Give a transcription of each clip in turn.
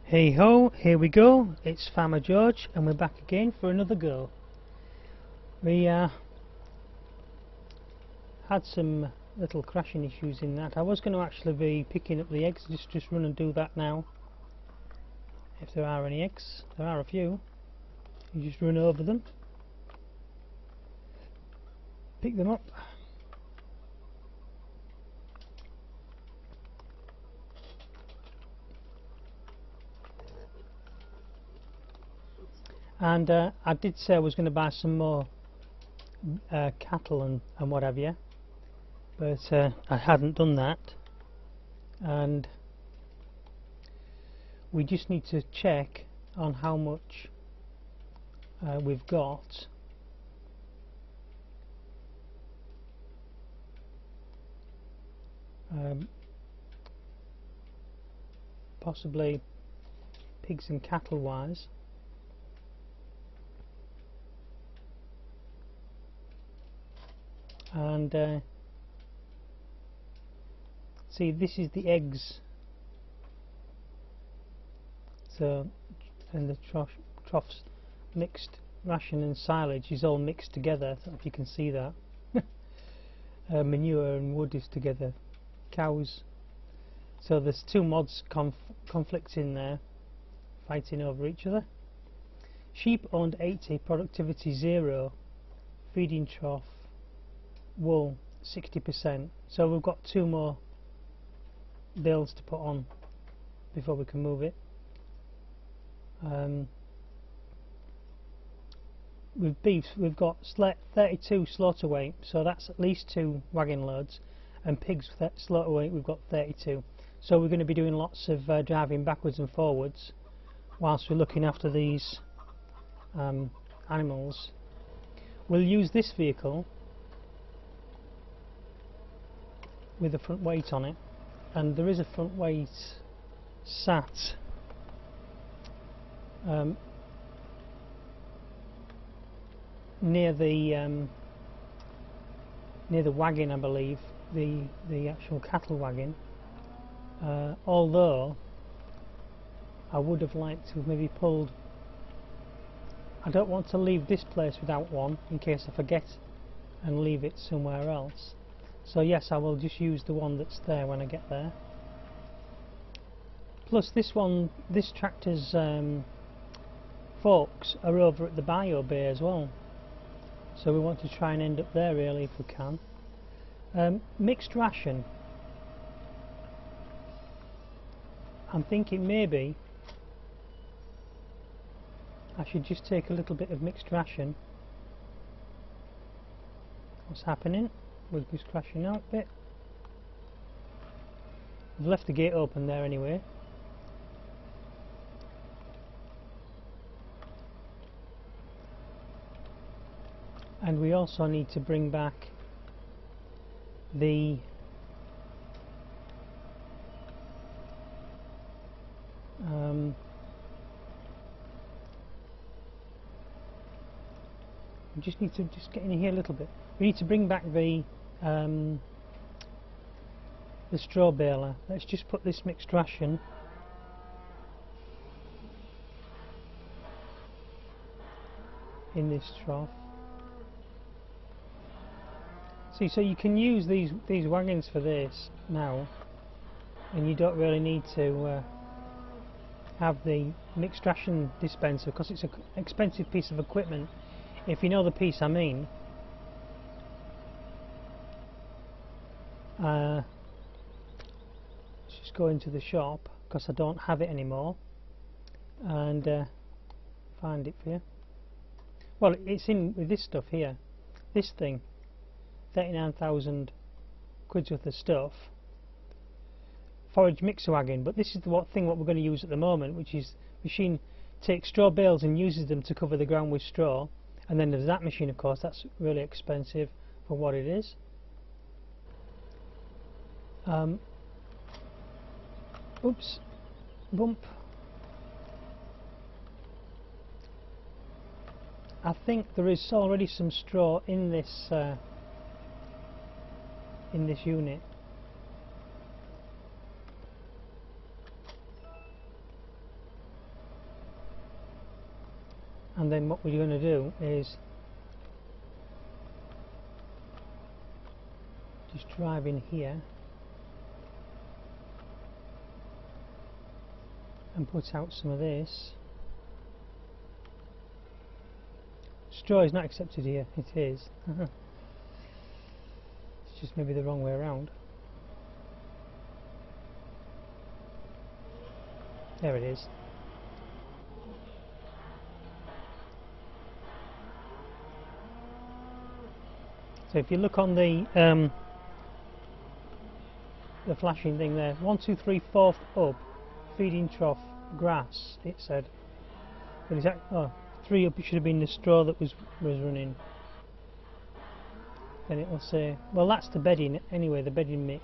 Hey ho, here we go. It's Farmer George and we're back again for another go. We had some little crashing issues in that. I was going to actually be picking up the eggs, just run and do that now. If there are any eggs, there are a few. You just run over them, pick them up. And I did say I was going to buy some more cattle and what have you, but I hadn't done that, and we just need to check on how much we've got. Possibly pigs and cattle wise. And see, this is the eggs, so, and the troughs, mixed ration and silage is all mixed together. I don't know if you can see that. Manure and wood is together, cows, so there's two mods conflicting there, fighting over each other. Sheep owned 80, productivity 0, feeding trough, wool 60%. So we've got two more bales to put on before we can move it. With beef we've got 32 slaughter weight, so that's at least 2 wagon loads, and pigs slaughter weight we've got 32. So we're going to be doing lots of driving backwards and forwards whilst we're looking after these animals. We'll use this vehicle with a front weight on it, and there is a front weight sat near the wagon, I believe, the actual cattle wagon. Although I would have liked to have maybe pulled. I don't want to leave this place without one in case I forget and leave it somewhere else. So yes, I will just use the one that's there when I get there. Plus this tractor's forks are over at the bio bay as well, so we want to try and end up there really if we can. Mixed ration. I'm thinking maybe I should just take a little bit of mixed ration. What's happening? We're just crashing out a bit. I've left the gate open there anyway. And we also need to bring back the we just need to get in here a little bit. We need to bring back the straw baler. Let's just put this mixed ration in this trough. See, so you can use these wagons for this now, and you don't really need to have the mixed ration dispenser, because it's an expensive piece of equipment, if you know the piece I mean. Let's just go into the shop, because I don't have it anymore, and find it for you. Well, it's in with this stuff here, this thing, 39,000 quid's worth of stuff. Forage mixer wagon, but this is the thing what we're going to use at the moment, which is machine takes straw bales and uses them to cover the ground with straw. And then there's that machine, of course, that's really expensive for what it is. Oops, bump. I think there is already some straw in this unit. and then what we're going to do is just drive in here and put out some of this. Straw is not accepted here, it is. It's just maybe the wrong way around. There it is. So if you look on the flashing thing there, 1, 2, 3, 4th up, feeding trough, grass, it said. But it's 3 up, it should have been the straw that was running. Then it will say, well, that's the bedding anyway, the bedding mix.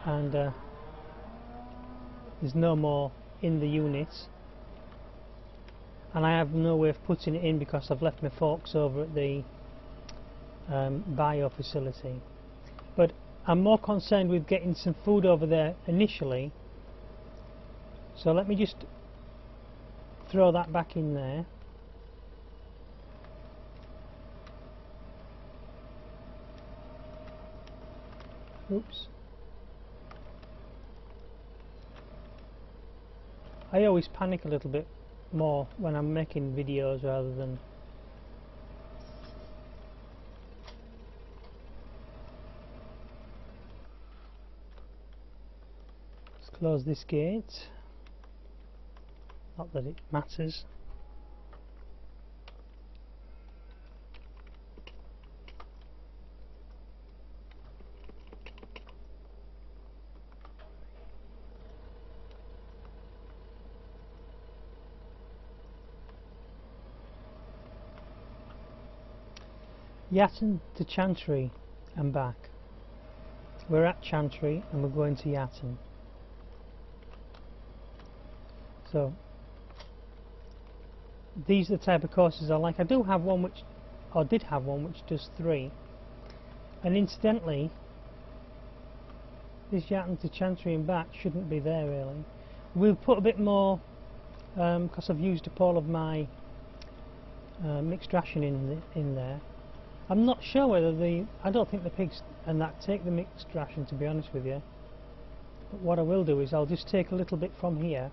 And there's no more in the unit, and I have no way of putting it in because I've left my forks over at the bio facility. But I'm more concerned with getting some food over there initially, so let me just throw that back in there. Oops. I always panic a little bit more when I'm making videos rather than let's close this gate, not that it matters. Yatton to Chantry and back. We're at Chantry and we're going to Yatton. So these are the type of courses I like. I do have one which, or did have one which does 3. And incidentally, this Yatton to Chantry and back shouldn't be there really. We'll put a bit more because I've used up all of my mixed ration in there. I'm not sure whether I don't think the pigs and that take the mixed ration, to be honest with you. But what I will do is I'll just take a little bit from here.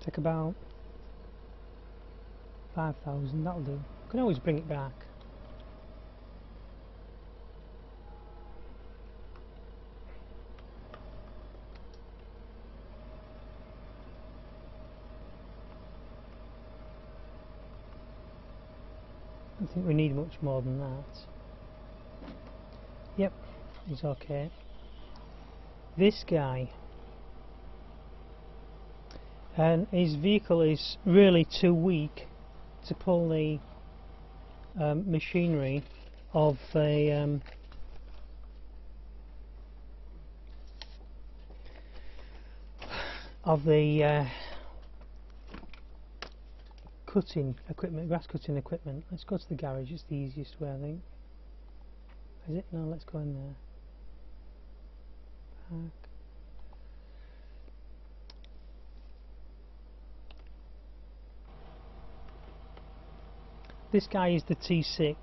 Take about 5,000, that'll do. You can always bring it back. I don't think we need much more than that. Yep, he's okay. This guy, and his vehicle is really too weak to pull the machinery of a cutting equipment, grass cutting equipment. Let's go to the garage, it's the easiest way I think. Is it? No, let's go in there. Park. This guy is the T6.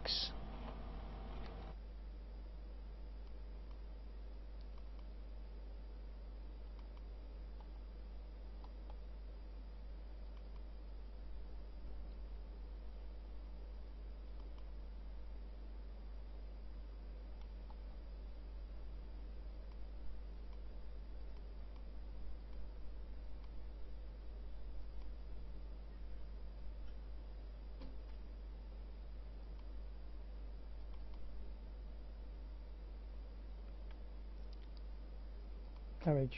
Garage.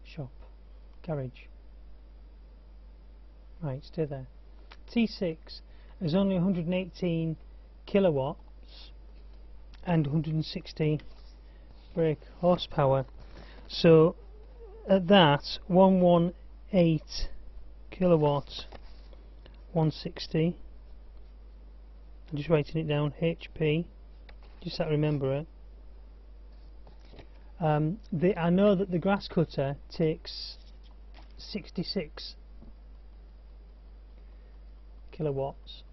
Shop. Garage. Right, stay there. T6 is only 118 kilowatts and 160 brake horsepower. So at that 118 kilowatts, 160, I'm just writing it down, HP, just so I remember it. I know that the grass cutter takes 66 kilowatts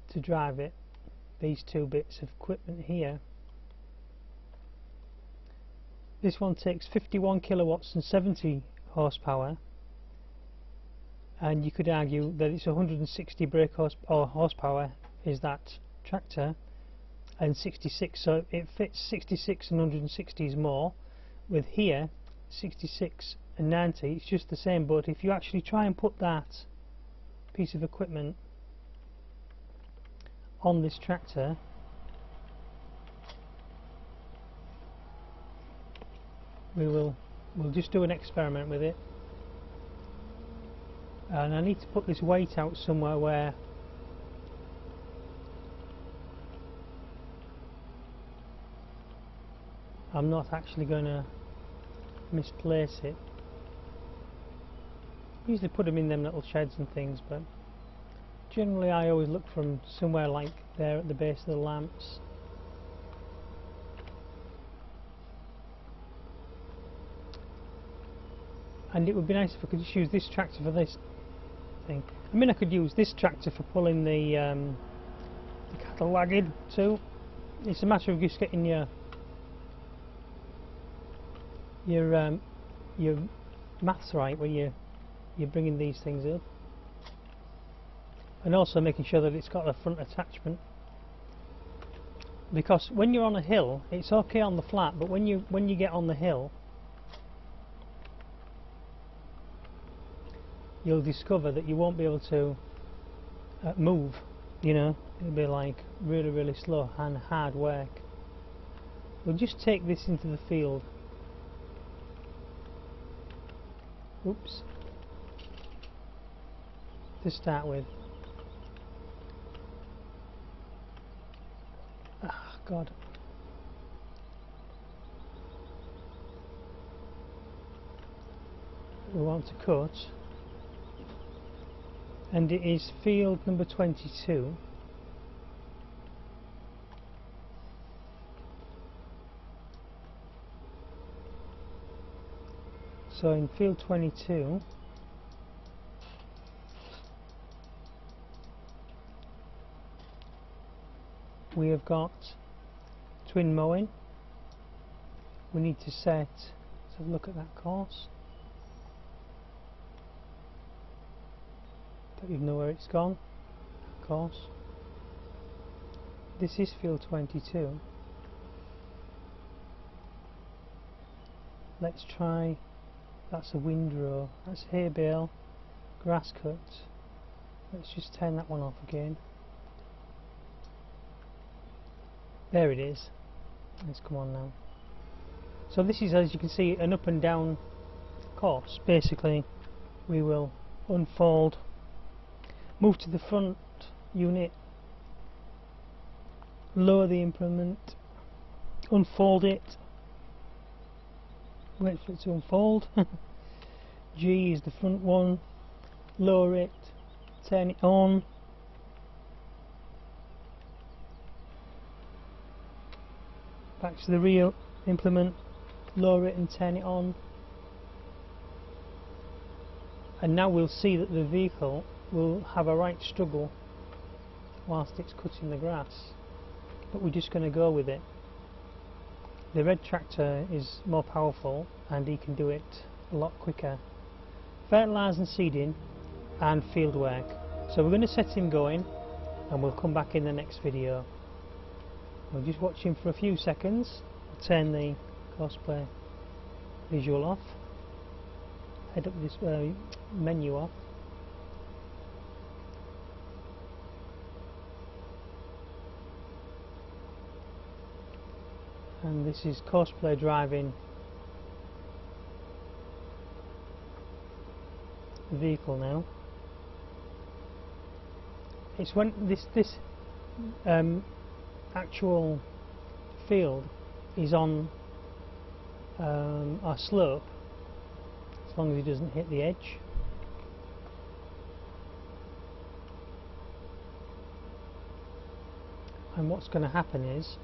to drive it, these two bits of equipment here. This one takes 51 kilowatts and 70 horsepower, and you could argue that it's 160 brake horsepower is that tractor, and 66, so it fits 66 and 160 is more. With here 66 and 90, it's just the same, but if you actually try and put that piece of equipment on this tractor, we'll just do an experiment with it, and I need to put this weight out somewhere where I'm not actually going to misplace it. Usually put them in them little sheds and things, but generally I always look from somewhere like there at the base of the lamps. And it would be nice if I could just use this tractor for this thing. I mean, I could use this tractor for pulling the cattle wagon too. It's a matter of just getting your maths right when you're bringing these things up, and also making sure that it's got a front attachment, because when you're on a hill it's okay on the flat, but when you get on the hill you'll discover that you won't be able to move, you know, it'll be like really slow and hard work. We'll just take this into the field. Oops. To start with. Ah, God. We want to cut, and it is field number 22. So in field 22 we have got twin mowing. We need to set, let's have a look at that course. Don't even know where it's gone. Course. This is field 22. Let's try. That's a windrow, that's hay bale, grass cut. Let's just turn that one off again. There it is. Let's come on now. So this is, as you can see, an up and down course. Basically we will unfold, move to the front unit, lower the implement, unfold it, wait for it to unfold. G is the front one, lower it, turn it on, back to the rear implement, lower it and turn it on, and now we'll see that the vehicle will have a right struggle whilst it's cutting the grass, but we're just going to go with it. The red tractor is more powerful and he can do it a lot quicker. Fertilising, seeding and field work. So we're going to set him going and we'll come back in the next video. We'll just watch him for a few seconds. I'll turn the cosplay visual off, head up this menu off. And this is cosplay driving the vehicle now. It's when this actual field is on our slope, as long as he doesn't hit the edge. And what's going to happen is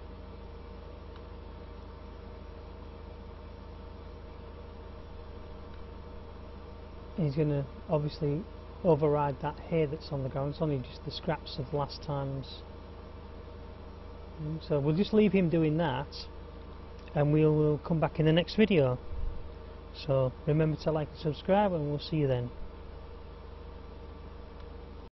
he's going to obviously override that hay that's on the ground. It's only just the scraps of last time's. So we'll just leave him doing that, and we'll come back in the next video. So remember to like and subscribe, and we'll see you then.